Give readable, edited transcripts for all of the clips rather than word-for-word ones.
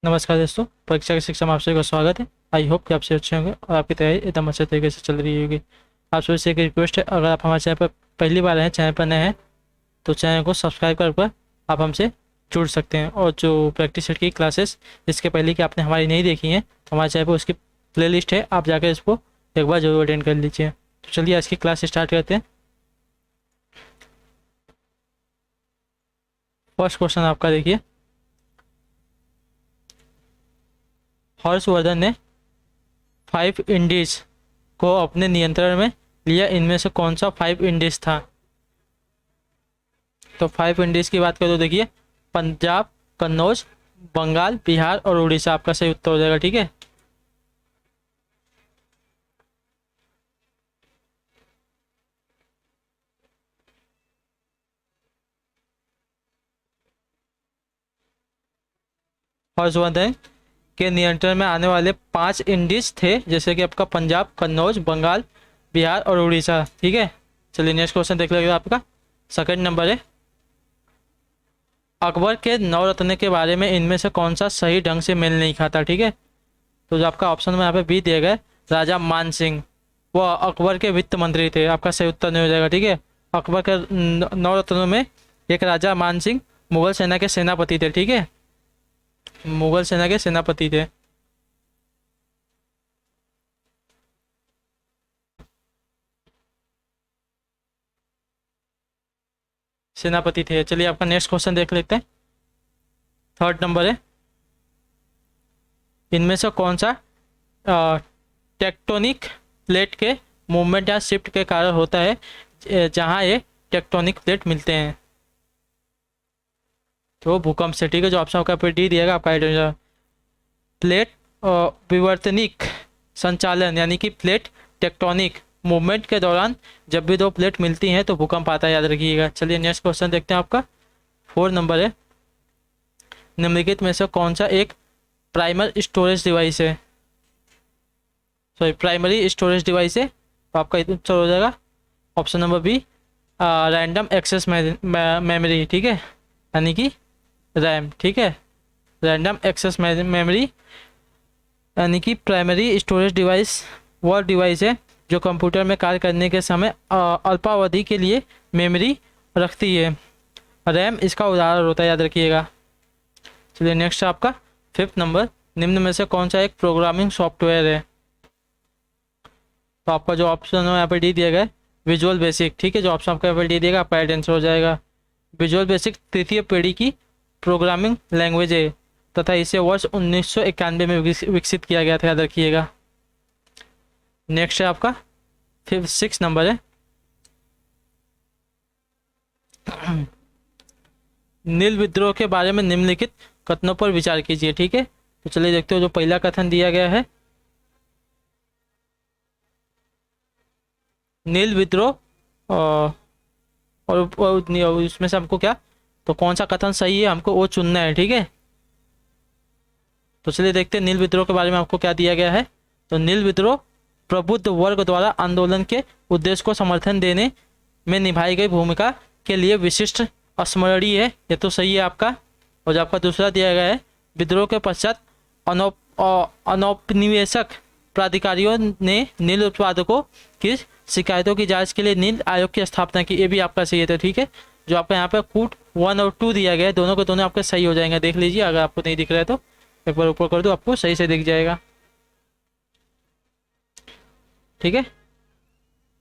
नमस्कार दोस्तों, परीक्षा की शिक्षा में आप सभी का स्वागत है। आई होप कि आप सभी अच्छे होंगे और आपकी तैयारी एकदम अच्छे तरीके से चल रही होगी। आप सभी से एक रिक्वेस्ट है, अगर आप हमारे चैनल पर पहली बार हैं, चैनल पर नए हैं, तो चैनल को सब्सक्राइब कर आप हमसे जुड़ सकते हैं। और जो प्रैक्टिस सेट की क्लासेस इसके पहले कि आपने हमारी नहीं देखी हैं, तो हमारे चैनल पर उसकी प्ले है, आप जाकर इसको एक बार जरूर अटेंड कर लीजिए। तो चलिए आज की क्लास स्टार्ट करते हैं। फर्स्ट क्वेश्चन आपका देखिए, हर्षवर्धन ने 5 इंडीज को अपने नियंत्रण में लिया, इनमें से कौन सा 5 इंडीज था? तो 5 इंडीज की बात करें तो देखिए, पंजाब, कन्नौज, बंगाल, बिहार और उड़ीसा आपका सही उत्तर हो जाएगा। ठीक है, हर्षवर्धन के नियंत्रण में आने वाले 5 इंडीज थे, जैसे कि आपका पंजाब, कन्नौज, बंगाल, बिहार और उड़ीसा। ठीक है, चलिए नेक्स्ट क्वेश्चन देख लेंगे। आपका सेकंड नंबर है, अकबर के नवरत्न के बारे में इनमें से कौन सा सही ढंग से मेल नहीं खाता? ठीक है, तो जो आपका ऑप्शन में यहाँ पे बी दिया गया है, राजा मान सिंह, वो अकबर के वित्त मंत्री थे। आपका सही उत्तर नहीं हो जाएगा। ठीक है, अकबर के नवरत्नों में एक राजा मान सिंह मुगल सेना के सेनापति थे। ठीक है, मुगल सेना के सेनापति थे। सेनापति थे। चलिए आपका नेक्स्ट क्वेश्चन देख लेते हैं। थर्ड नंबर है, इनमें से कौन सा टेक्टोनिक प्लेट के मूवमेंट या शिफ्ट के कारण होता है, जहां ये टेक्टोनिक प्लेट मिलते हैं? तो भूकंप से। ठीक है, जो ऑप्शन आपका पे डी दिएगा आपका आइडिया। प्लेट विवर्तनिक संचालन, यानी कि प्लेट टेक्टोनिक मूवमेंट के दौरान जब भी दो प्लेट मिलती हैं तो भूकंप आता है, याद रखिएगा। चलिए नेक्स्ट क्वेश्चन देखते हैं। आपका 4 नंबर है, निम्नलिखित में से कौन सा एक प्राइमर स्टोरेज डिवाइस है? सॉरी, प्राइमरी स्टोरेज डिवाइस है। तो आपका उत्तर हो जाएगा option number B, random access memory. ठीक है, यानी कि रैम। ठीक है, रैंडम एक्सेस मेमोरी यानी कि प्राइमरी स्टोरेज डिवाइस वह डिवाइस है जो कंप्यूटर में कार्य करने के समय अल्पावधि के लिए मेमोरी रखती है। रैम इसका उदाहरण होता है, याद रखिएगा। चलिए नेक्स्ट आपका 5th नंबर, निम्न में से कौन सा एक प्रोग्रामिंग सॉफ्टवेयर है? तो आपका जो ऑप्शन है यहाँ पर डी दिया गया है, विजुअल बेसिक। ठीक है, जो ऑप्शन आपका यहाँ पर डी दिएगा आपका राइट आंसर हो जाएगा। विजुअल बेसिक तृतीय पीढ़ी की प्रोग्रामिंग लैंग्वेज है तथा इसे वर्ष 1991 में विकसित किया गया था, याद रखिएगा। नेक्स्ट है आपका 6 नंबर है, नील विद्रोह के बारे में निम्नलिखित कथनों पर विचार कीजिए। ठीक है, तो चलिए देखते हो। जो पहला कथन दिया गया है, नील विद्रोह और इसमें से हमको क्या, तो कौन सा कथन सही है हमको वो चुनना है। ठीक है, तो चलिए देखते हैं नील विद्रोह के बारे में आपको क्या दिया गया है। तो नील विद्रोह प्रबुद्ध वर्ग द्वारा आंदोलन के उद्देश्य को समर्थन देने में निभाई गई भूमिका के लिए विशिष्ट स्मरणीय है। ये तो सही है आपका। और जो आपका दूसरा दिया गया है, विद्रोह के पश्चात अनौपनिवेशक प्राधिकारियों ने नील उत्पादकों की शिकायतों की जांच के लिए नील आयोग की स्थापना की। ये भी आपका सही है। तो ठीक है, जो आपका यहाँ पे कूट 1 और 2 दिया गया है, दोनों के दोनों आपके सही हो जाएंगे। देख लीजिए, अगर आपको नहीं दिख रहा है तो एक बार ऊपर कर दो, आपको सही से दिख जाएगा। ठीक है,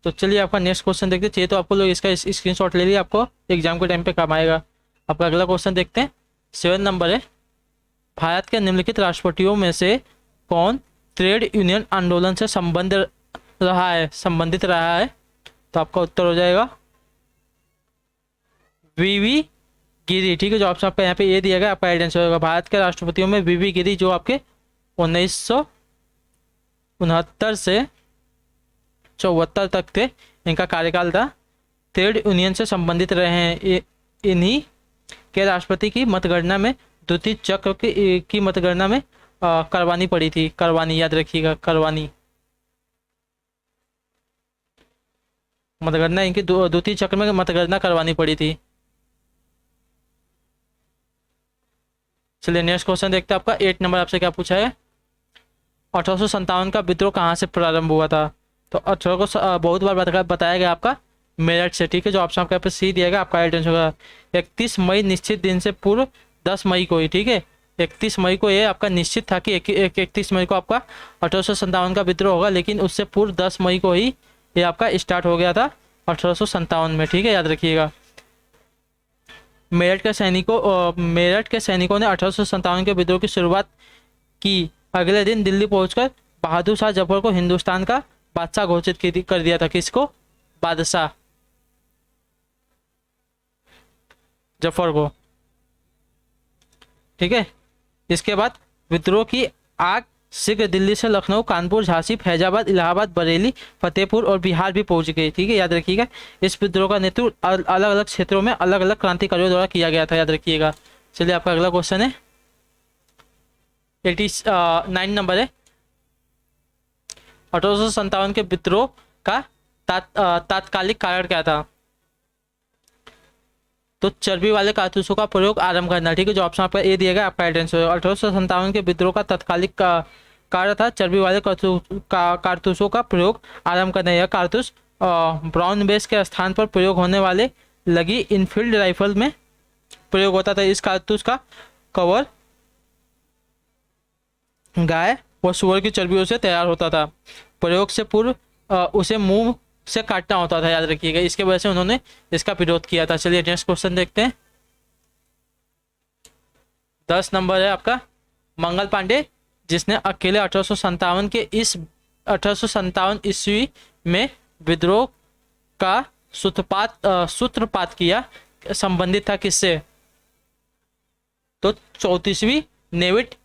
तो चलिए आपका नेक्स्ट क्वेश्चन देखते हैं। चाहिए तो आपको लोग इसका स्क्रीनशॉट ले लिया, आपको एग्जाम के टाइम पे काम आएगा। आपका अगला क्वेश्चन देखते हैं। 7 नंबर है, भारत के निम्नलिखित राष्ट्रपतियों में से कौन ट्रेड यूनियन आंदोलन से संबंधित रहा है? तो आपका उत्तर हो जाएगा वीवी गिरी। ठीक है, जो ऑप्शन आपका यहाँ पे ये दिया गया आपका राइट आंसर होगा। भारत के राष्ट्रपतियों में वीवी गिरी, जो आपके 1969 से 74 तक थे, इनका कार्यकाल था। ट्रेड यूनियन से संबंधित रहे हैं। इन्हीं के राष्ट्रपति की मतगणना में द्वितीय चक्र की मतगणना में करवानी पड़ी थी। करवानी, याद रखिएगा, करवानी। मतगणना इनकी द्वितीय चक्र में मतगणना करवानी पड़ी थी। चलिए नेक्स्ट क्वेश्चन देखते हैं आपका 8 नंबर आपसे क्या पूछा है। 1857 का विद्रोह कहाँ से प्रारंभ हुआ था। तो 18 को बहुत बार बताया गया आपका मेरठ से, ठीक है। जो ऑप्शन आपका यहाँ पे सी दिया गया, आपका राइट आंसर होगा 31 मई निश्चित दिन से पूर्व 10 मई को ही, ठीक है। 31 मई को ये आपका निश्चित था कि 31 मई को आपका 1857 का विद्रोह होगा, लेकिन उससे पूर्व 10 मई को ही ये आपका स्टार्ट हो गया था 1857 में, ठीक है, याद रखिएगा। मेरठ के सैनिकों ने 1857 के विद्रोह की शुरुआत की। अगले दिन दिल्ली पहुंचकर बहादुर शाह जफर को हिंदुस्तान का बादशाह घोषित कर दिया था। किसको? बादशाह जफर को, ठीक है। इसके बाद विद्रोह की आग शीघ्र दिल्ली से लखनऊ, कानपुर, झांसी, फैजाबाद, इलाहाबाद, बरेली, फतेहपुर और बिहार भी पहुंच गई, ठीक है, याद रखिएगा। इस विद्रोह का नेतृत्व अलग अलग क्षेत्रों में अलग अलग क्रांतिकारियों द्वारा किया गया था, याद रखिएगा। चलिए आपका अगला क्वेश्चन है 89 नंबर है। 1857 के विद्रोह का तात्कालिक कारण क्या था। तो चर्बी वाले कारतूसों का प्रयोग आरंभ करना, ठीक है। जो ऑप्शन आपका ए दिया गया, आपका राइट आंसर। 1857 के विद्रोह का तात्कालिक कारण था चर्बी वाले कारतूसों का प्रयोग आरंभ करना। यह कारतूस ब्राउन बेस के स्थान पर प्रयोग होने वाले लगी इनफील्ड राइफल में प्रयोग होता था। इस कारतूस का कवर गाय व सुअर की चर्बियों से तैयार होता था। प्रयोग से पूर्व उसे मुंह से काटना होता था, याद रखिएगा। इसके वजह से उन्होंने इसका विरोध किया था। चलिए नेक्स्ट क्वेश्चन देखते हैं। 10 नंबर है आपका मंगल पांडे, जिसने अकेले 1857 ईस्वी में विद्रोह का सूत्रपात किया, संबंधित था किससे। तो 34वीं नेविट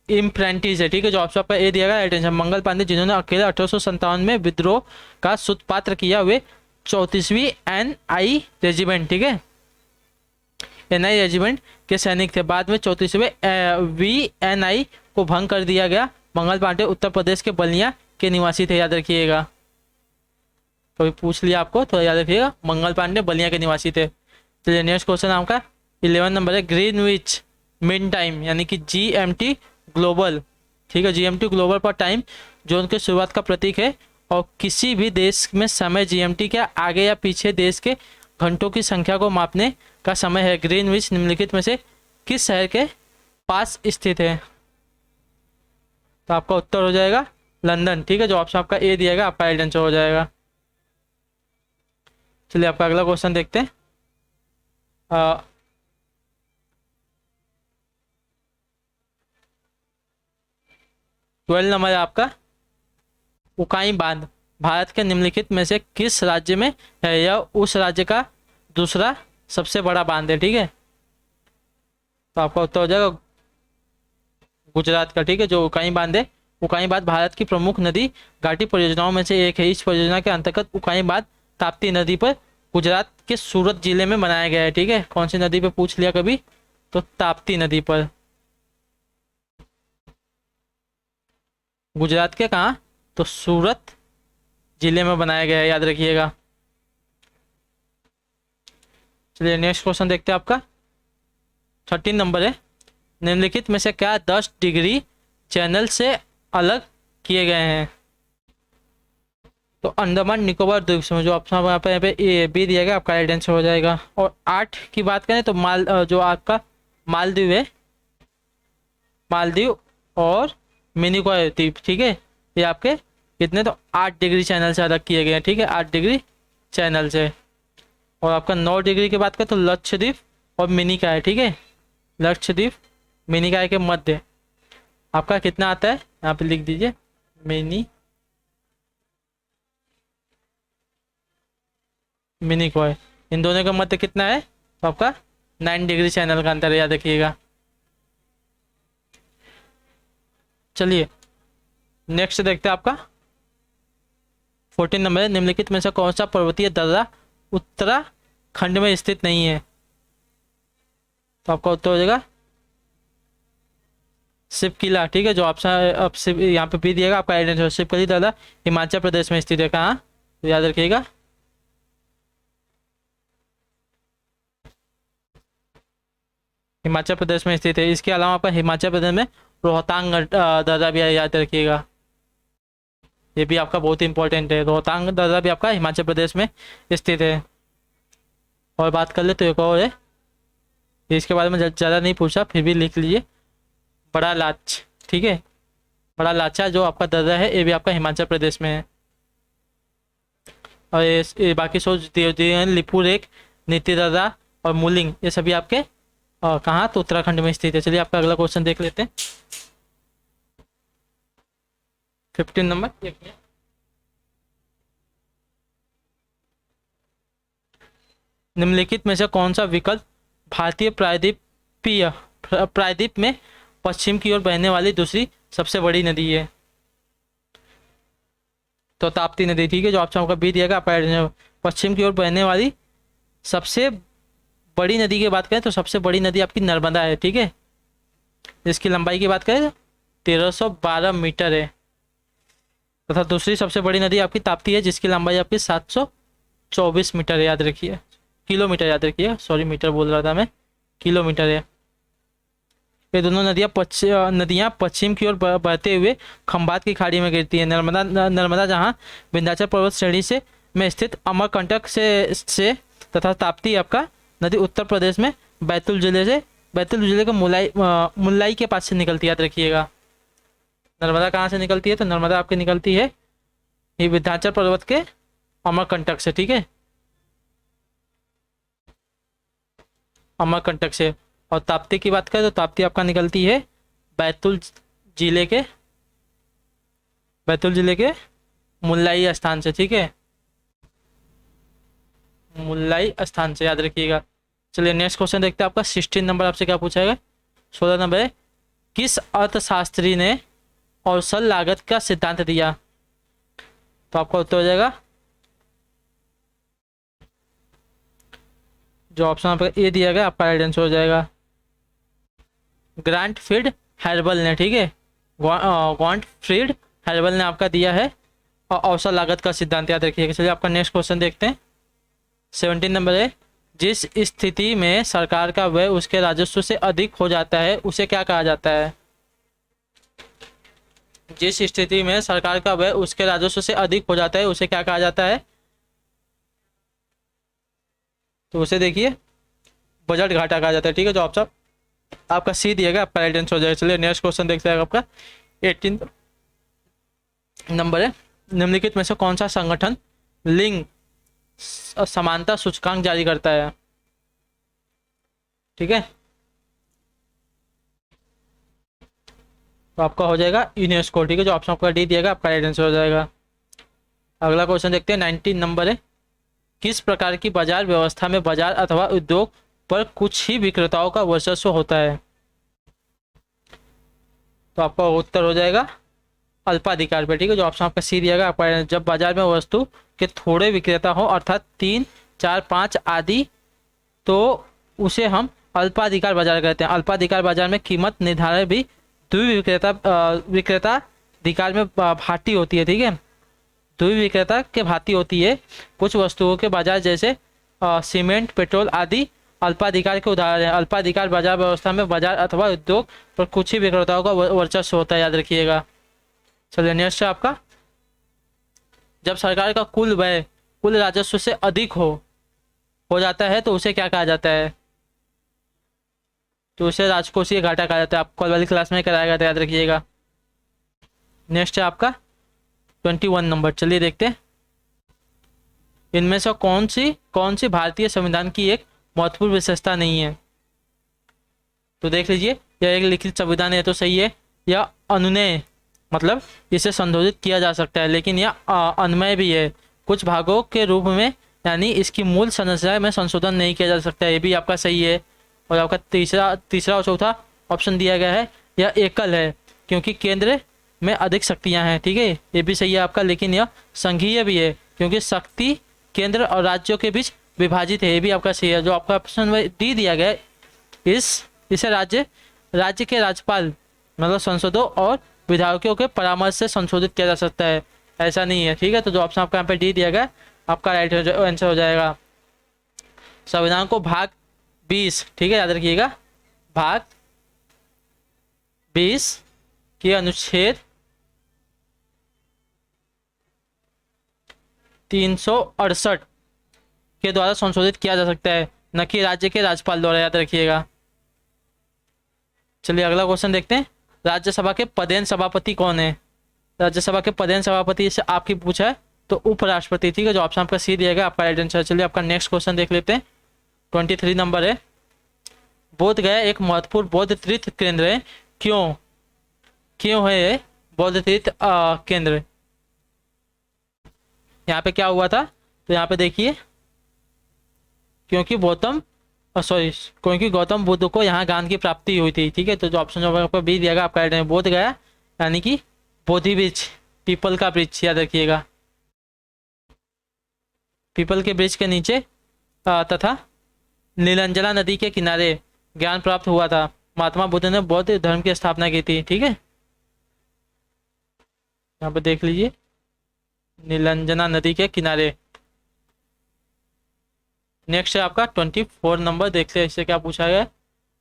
इम्प्रेंटिस है, ठीक है। जो ऑप्शन आपका ए दिया गया, मंगल पांडे जिन्होंने अकेले 1857 में विद्रोह का सूत्रपात किया, वे 34वीं NI रेजिमेंट, ठीक है, NI रेजिमेंट के सैनिक थे। बाद में 34वें VNI को भंग कर दिया गया। मंगल पांडे उत्तर प्रदेश के बलिया के निवासी थे, याद रखिएगा। कभी पूछ लिया आपको तो याद रखिएगा, मंगल पांडे बलिया के निवासी थे। तो नेक्स्ट क्वेश्चन आपका 11 नंबर है। ग्रीनविच मीन टाइम यानी कि GMT ग्लोबल, ठीक है, GMT ग्लोबल पर टाइम जोन के शुरुआत का प्रतीक है, और किसी भी देश में समय GMT के आगे या पीछे देश के घंटों की संख्या को मापने का समय है। ग्रीनविच निम्नलिखित में से किस शहर के पास स्थित है। तो आपका उत्तर हो जाएगा लंदन, ठीक है। जो ऑप्शन आपका ए दिएगा, आपका राइट आंसर हो जाएगा। चलिए आपका अगला क्वेश्चन देखते हैं। 12 नंबर है आपका उकाई बांध भारत के निम्नलिखित में से किस राज्य में है। यह उस राज्य का दूसरा सबसे बड़ा बांध है, ठीक है। तो आपका उत्तर हो जाएगा गुजरात का, ठीक है। जो उकाई बांध है, उकाई बांध भारत की प्रमुख नदी घाटी परियोजनाओं में से एक है। इस परियोजना के अंतर्गत उकाई बांध ताप्ती नदी पर गुजरात के सूरत जिले में बनाया गया है, ठीक है। कौन सी नदी पे पूछ लिया कभी, तो ताप्ती नदी पर, गुजरात के कहाँ, तो सूरत जिले में बनाया गया है, याद रखिएगा। चलिए नेक्स्ट क्वेश्चन देखते हैं आपका 13 नंबर है। निम्नलिखित में से क्या 10 डिग्री चैनल से अलग किए गए हैं। तो अंडमान निकोबार द्वीप समूह, जो ऑप्शन यहाँ पे ए बी दिया गया, आपका राइट आंसर हो जाएगा। और 8 की बात करें तो जो आपका मालदीव है, मालदीव और मिनिकॉय द्वीप, ठीक है, ये आपके कितने, तो 8 डिग्री चैनल से अलग किए गए हैं, ठीक है, 8 डिग्री चैनल से। और आपका 9 डिग्री की बात करें तो लक्षद्वीप और मिनिकॉय, ठीक है, लक्षद्वीप मिनिकॉय के मध्य आपका कितना आता है, यहाँ पे लिख दीजिए मिनिकॉय, इन दोनों का मध्य कितना है, तो आपका 9 डिग्री चैनल का अंतर है, याद रखिएगा। चलिए नेक्स्ट देखते हैं आपका 14 नंबर है। निम्नलिखित में से कौन सा पर्वतीय दर्रा उत्तराखंड में स्थित नहीं है। तो आपका उत्तर हो जाएगा शिवकिला, ठीक है। जो ऑप्शन अब शिव यहाँ पे भी दिएगा, आपका राइट आंसर। शिवकिला दर्रा हिमाचल प्रदेश में स्थित है, कहाँ, तो याद रखिएगा। हिमाचल प्रदेश में स्थित है। इसके अलावा आपका हिमाचल प्रदेश में रोहतांग दर्रा भी है, याद रखिएगा, ये भी आपका बहुत इंपॉर्टेंट है। रोहतांग दर्रा भी आपका हिमाचल प्रदेश में स्थित है। और बात कर ले तो एक और है, इसके बारे में ज़्यादा नहीं पूछा, फिर भी लिख लीजिए, बड़ा लाच, ठीक है, बड़ा लाचा जो आपका दर्रा है ये भी आपका हिमाचल प्रदेश में है। और ये बाकी सोच देवदियन, लिपुलेख, नीति दर्रा और मुलिंग ये सभी आपके कहाँ, तो उत्तराखंड में स्थित है। चलिए आपका अगला क्वेश्चन देख लेते हैं। 15 नंबर, एक मिनट, निम्नलिखित में से कौन सा विकल्प भारतीय प्रायद्वीप में पश्चिम की ओर बहने वाली दूसरी सबसे बड़ी नदी है? तो ताप्ती नदी, ठीक है, जो ऑप्शन आपका बी दिएगा। आप पश्चिम की ओर बहने वाली सबसे बड़ी नदी की बात करें तो सबसे बड़ी नदी आपकी नर्मदा है, ठीक है, इसकी लंबाई की बात करें 1312 मीटर है। तथा दूसरी सबसे बड़ी नदी आपकी ताप्ती है जिसकी लंबाई आपकी 724 मीटर है, याद रखिए, किलोमीटर, याद रखिए, सॉरी मीटर बोल रहा था मैं, किलोमीटर है। ये दोनों नदियाँ पश्चिम की ओर बहते हुए खंभात की खाड़ी में गिरती है। नर्मदा जहाँ विंध्याचल पर्वत श्रेणी से में स्थित अमरकंटक से तथा ताप्ती आपका नदी उत्तर प्रदेश में बैतूल जिले के मुल्लाई के पास से निकलती है, याद रखिएगा। नर्मदा कहाँ से निकलती है? तो नर्मदा आपकी निकलती है ये विंध्याचल पर्वत के अमरकंटक से, ठीक है, अमरकंटक से। और ताप्ती की बात करें तो ताप्ती आपका निकलती है बैतूल जिले के मुल्लाई स्थान से, ठीक है, मुल्लाई स्थान से, याद रखिएगा। चलिए नेक्स्ट क्वेश्चन देखते हैं। आपका 16 नंबर आपसे क्या पूछा है? 16 नंबर है, किस अर्थशास्त्री ने औसत लागत का सिद्धांत दिया? तो आपका उत्तर हो जाएगा जो ऑप्शन आपका ए दिया गया, आपका राइट आंसर हो जाएगा ग्रांटफ्रीड हेर्बल ने, ठीक है, ग्रांटफ्रीड हेर्बल ने आपका दिया है और औसत लागत का सिद्धांत, याद रखिएगा। चलिए आपका नेक्स्ट क्वेश्चन देखते हैं। 17 नंबर है, जिस स्थिति में सरकार का व्यय उसके राजस्व से अधिक हो जाता है उसे क्या कहा जाता है? जिस स्थिति में सरकार का व्यय उसके राजस्व से अधिक हो जाता है उसे क्या कहा जाता है? तो उसे देखिए बजट घाटा कहा जाता है, ठीक है, जो ऑप्शन आपका सी दिएगा, आपका राइट आंसर हो जाएगा। चलिए नेक्स्ट क्वेश्चन देखते हैं। आपका 18 नंबर है, निम्नलिखित में से कौन सा संगठन लिंग समानता सूचकांक जारी करता है? ठीक है, तो आपका हो जाएगा यूनेस्को, ठीक है, जो ऑप्शन आपका डी दिएगा, आपका राइट आंसर हो जाएगा। अगला क्वेश्चन देखते हैं। 19 नंबर है, किस प्रकार की बाजार व्यवस्था में बाजार अथवा उद्योग पर कुछ ही विक्रेताओं का वर्चस्व होता है? तो आपका उत्तर हो जाएगा अल्पाधिकार पे, ठीक है, जो ऑप्शन आपका सी दिएगा, आपका जब बाजार में वस्तु के थोड़े विक्रेता हो अर्थात 3, 4, 5 आदि, तो उसे हम अल्पाधिकार बाजार कहते हैं। अल्पाधिकार बाजार में कीमत निर्धारण भी विक्रेता अधिकार में भाटी होती है, ठीक है, विक्रेता के भांति होती है। कुछ वस्तुओं के बाजार जैसे सीमेंट, पेट्रोल आदि अल्पाधिकार के उदाहरण हैं। अल्पाधिकार बाजार व्यवस्था में बाजार अथवा उद्योग पर कुछ ही विक्रेताओं का वर्चस्व होता है, याद रखिएगा। चलिए नेक्स्ट है आपका, जब सरकार का कुल राजस्व से अधिक हो जाता है तो उसे क्या कहा जाता है? तो उसे राजकोषीय घाटा कहा जाता है। आपको कल वाली क्लास में कराया गया था, याद रखिएगा। नेक्स्ट है आपका 21 नंबर, चलिए देखते हैं। इनमें से कौन सी भारतीय संविधान की एक महत्वपूर्ण विशेषता नहीं है? तो देख लीजिए, यह एक लिखित संविधान है तो सही है, या अनुनय मतलब इसे संशोधित किया जा सकता है, लेकिन यह अन्वय भी है कुछ भागों के रूप में, यानी इसकी मूल संरचना में संशोधन नहीं किया जा सकता है, ये भी आपका सही है। और आपका तीसरा और चौथा ऑप्शन दिया गया है, यह एकल है क्योंकि केंद्र में अधिक शक्तियां हैं, ठीक है, ये भी सही है आपका, लेकिन यह संघीय भी है क्योंकि शक्ति केंद्र और राज्यों के बीच विभाजित है, ये भी आपका सही है। जो आपका ऑप्शन डी दिया गया है, इसे राज्य के राज्यपाल मतलब संसदों और विधायकों के परामर्श से संशोधित किया जा सकता है, ऐसा नहीं है, ठीक है। तो जो ऑप्शन आपका यहाँ पे डी दिया गया आपका राइट आंसर हो जाएगा। संविधान को भाग 20, ठीक है, याद रखिएगा, भाग 20 के अनुच्छेद 368 के द्वारा संशोधित किया जा सकता है, न कि राज्य के राज्यपाल द्वारा, याद रखिएगा। चलिए अगला क्वेश्चन देखते हैं। राज्यसभा के पदेन सभापति कौन है? राज्यसभा के पदेन सभापति से आपकी पूछा है तो उपराष्ट्रपति, ठीक है, जो ऑप्शन आपका सी दिएगा आपका राइट आंसर। चलिए आपका नेक्स्ट क्वेश्चन देख लेते हैं। 23 नंबर है। बोध गया एक महत्वपूर्ण बौद्ध तीर्थ केंद्र है, क्यों है ये बौद्ध तीर्थ केंद्र? यहाँ पे क्या हुआ था? तो यहाँ पे देखिए, क्योंकि गौतम बुद्ध को यहाँ ज्ञान की प्राप्ति हुई थी, ठीक है। तो जो ऑप्शन आपको बी दिएगा आपका राइट आंसर। बोध गया यानी कि बोधि वृक्ष, पीपल का वृक्ष, याद रखिएगा। पीपल के वृक्ष के नीचे तथा नीलांजला नदी के किनारे ज्ञान प्राप्त हुआ था। महात्मा बुद्ध ने बौद्ध धर्म की स्थापना की थी, ठीक है। यहाँ पे देख लीजिए, नीलांजना नदी के किनारे। नेक्स्ट है आपका 24 नंबर, देखते हैं इससे क्या पूछा गया है।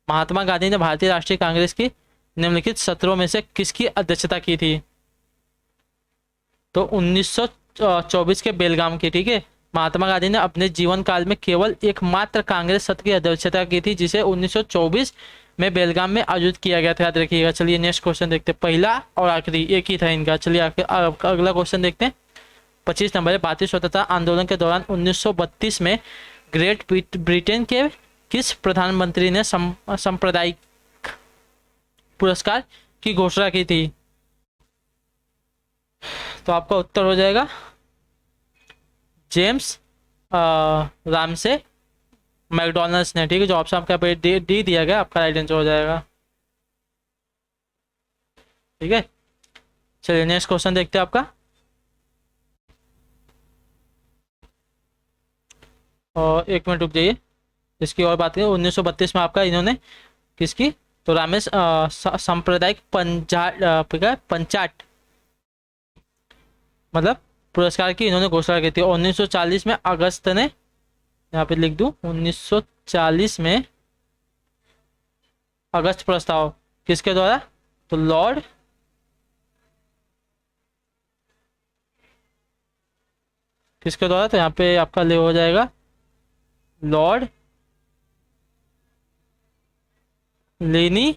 महात्मा गांधी ने भारतीय राष्ट्रीय कांग्रेस की निम्नलिखित सत्रों में से किसकी अध्यक्षता की थी? तो 1924 के बेलगाम की, ठीक है। महात्मा गांधी ने अपने जीवन काल में केवल एकमात्र कांग्रेस सत्र की अध्यक्षता की थी, जिसे 1924 में बेलगाम में आयोजित किया गया था, याद रखिएगा। चलिए नेक्स्ट क्वेश्चन देखते हैं। पहला और आखिरी एक ही था इनका। चलिए अगला क्वेश्चन देखते हैं। 25 नंबर है। भारतीय स्वतंत्रता आंदोलन के दौरान 1932 में ग्रेट ब्रिटेन के किस प्रधानमंत्री ने सांप्रदायिक पुरस्कार की घोषणा की थी? तो आपका उत्तर हो जाएगा जेम्स रामसे मैकडोनल्ड्स ने, ठीक है। जो ऑप्शन आपका डी दिया गया आपका राइट आंसर हो जाएगा, ठीक है। चलिए नेक्स्ट क्वेश्चन देखते हैं आपका। और एक मिनट रुक जाइए, इसकी और बात करें। 1932 में आपका इन्होंने किसकी? तो रामेश सांप्रदायिक पंचाट मतलब पुरस्कार की इन्होंने घोषणा की थी। 1940 में अगस्त ने, यहाँ पे लिख दूं, 1940 में अगस्त प्रस्ताव किसके द्वारा? तो लॉर्ड किसके द्वारा? तो यहाँ पे आपका ले हो जाएगा लॉर्ड ली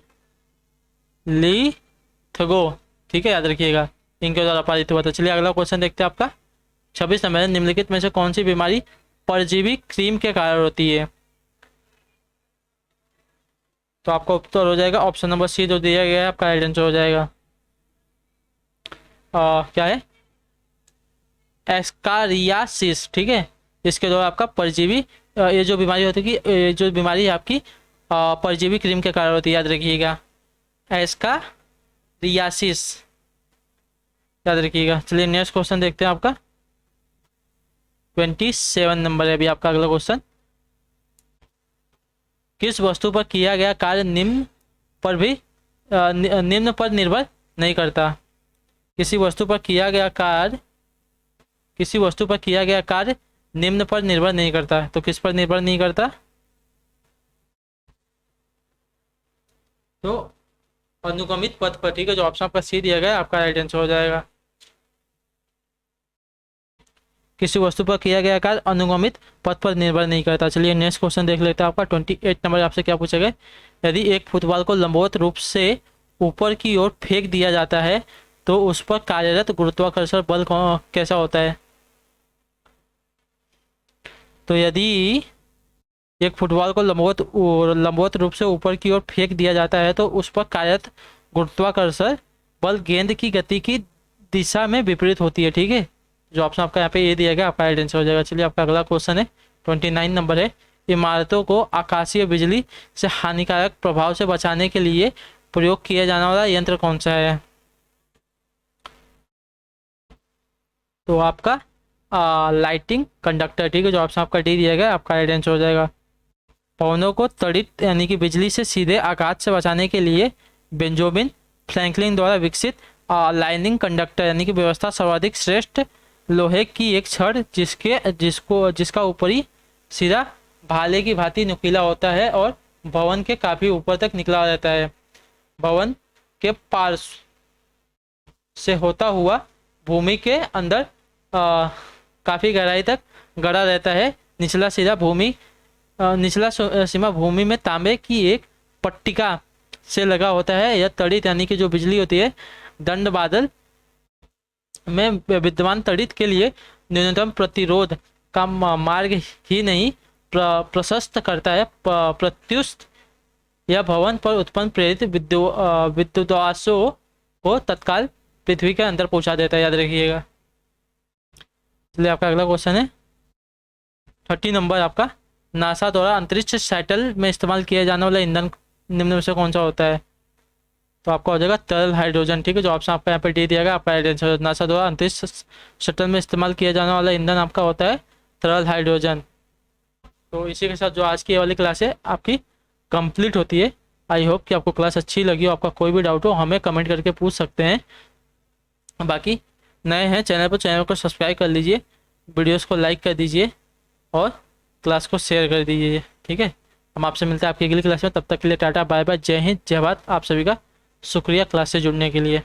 थगो, ठीक है, याद रखिएगा, इनके द्वारा पारित हुआ था। चलिए अगला क्वेश्चन देखते हैं आपका। 26 नंबर। निम्नलिखित में से कौन सी बीमारी परजीवी क्रीम के कारण होती है? तो आपका उत्तर हो जाएगा ऑप्शन नंबर सी, जो दिया गया है आपका राइट आंसर हो जाएगा। क्या है? एस्कारियासिस, ठीक है। इसके द्वारा आपका परजीवी ये जो बीमारी होती है कि ये जो बीमारी है आपकी परजीवी क्रीम के कारण होती है, याद रखिएगा, एस्कारियासिस, याद रखिएगा। चलिए नेक्स्ट क्वेश्चन देखते हैं आपका। 27 नंबर है अभी आपका अगला क्वेश्चन। किस वस्तु पर किया गया कार्य निम्न पर निर्भर नहीं करता? किसी वस्तु पर किया गया कार्य निम्न पर निर्भर नहीं करता। तो किस पर निर्भर नहीं करता? तो अनुगमित पथ पर, ठीक है। जो ऑप्शन आपका सी दिया गया आपका राइट आंसर हो जाएगा। किसी वस्तु पर किया गया कार्य अनुगमित पथ पर निर्भर नहीं करता। चलिए नेक्स्ट क्वेश्चन देख लेते हैं आपका। 28 नंबर आपसे क्या पूछा गया? यदि एक फुटबॉल को लंबवत रूप से ऊपर की ओर फेंक दिया जाता है तो उस पर कार्यरत गुरुत्वाकर्षण बल कैसा होता है? तो यदि एक फुटबॉल को लंबवत रूप से ऊपर की ओर फेंक दिया जाता है तो उस पर कार्यरत गुरुत्वाकर्षण बल गेंद की गति की दिशा में विपरीत होती है, ठीक है। जो ऑप्शन आपका यहाँ पे ये दिया गया आपका राइट आंसर हो जाएगा। चलिए आपका अगला क्वेश्चन है। 29 नंबर है। इमारतों को आकाशीय बिजली से हानिकारक प्रभाव से बचाने के लिए प्रयोग किया जाने वाला यंत्र कौन सा है? तो आपका लाइटिंग कंडक्टर, ठीक है। जो ऑप्शन आपका डी दिया गया आपका राइट आंसर हो जाएगा। पवनों को त्वरित यानी कि बिजली से सीधे आघात से बचाने के लिए बेंजामिन फ्रैंकलिन द्वारा विकसित लाइनिंग कंडक्टर यानी कि व्यवस्था सर्वाधिक श्रेष्ठ लोहे की एक छड़ जिसका ऊपरी सिरा भाले की भांति नुकीला होता है और भवन के काफ़ी ऊपर तक निकला रहता है। भवन के पार्श्व से होता हुआ भूमि के अंदर काफ़ी गहराई तक गड़ा रहता है। निचला सीमा भूमि में तांबे की एक पट्टिका से लगा होता है। यह तड़ित यानी कि जो बिजली होती है दंड बादल में विद्यमान तड़ित के लिए न्यूनतम प्रतिरोध का मार्ग ही नहीं प्रशस्त करता है। प्रत्युष्ट यह भवन पर उत्पन्न प्रेरित विद्युदांशों को तत्काल पृथ्वी के अंदर पहुंचा देता है, याद रखिएगा। चलिए आपका अगला क्वेश्चन है 30 नंबर आपका, नासा द्वारा अंतरिक्ष शटल में इस्तेमाल किया जाने वाला ईंधन निम्न में से कौन सा होता है? तो आपका हो जाएगा तरल हाइड्रोजन। ठीक है, जो ऑप्शन आपका यहाँ पे डी दिया गया, आपका राइट आंसर। नासा द्वारा अंतरिक्ष शटल में इस्तेमाल किया जाने वाला ईंधन आपका होता है तरल हाइड्रोजन। तो इसी के साथ जो आज की ये वाली क्लास है आपकी कंप्लीट होती है। आई होप कि आपको क्लास अच्छी लगी हो। आपका कोई भी डाउट हो हमें कमेंट करके पूछ सकते हैं। बाकी नए हैं चैनल को सब्सक्राइब कर लीजिए, वीडियोस को लाइक कर दीजिए और क्लास को शेयर कर दीजिए। ठीक है, हम आपसे मिलते हैं आपकी अगली क्लास में। तब तक के लिए टाटा बाय बाय, जय हिंद, जय भारत। आप सभी का शुक्रिया क्लास से जुड़ने के लिए।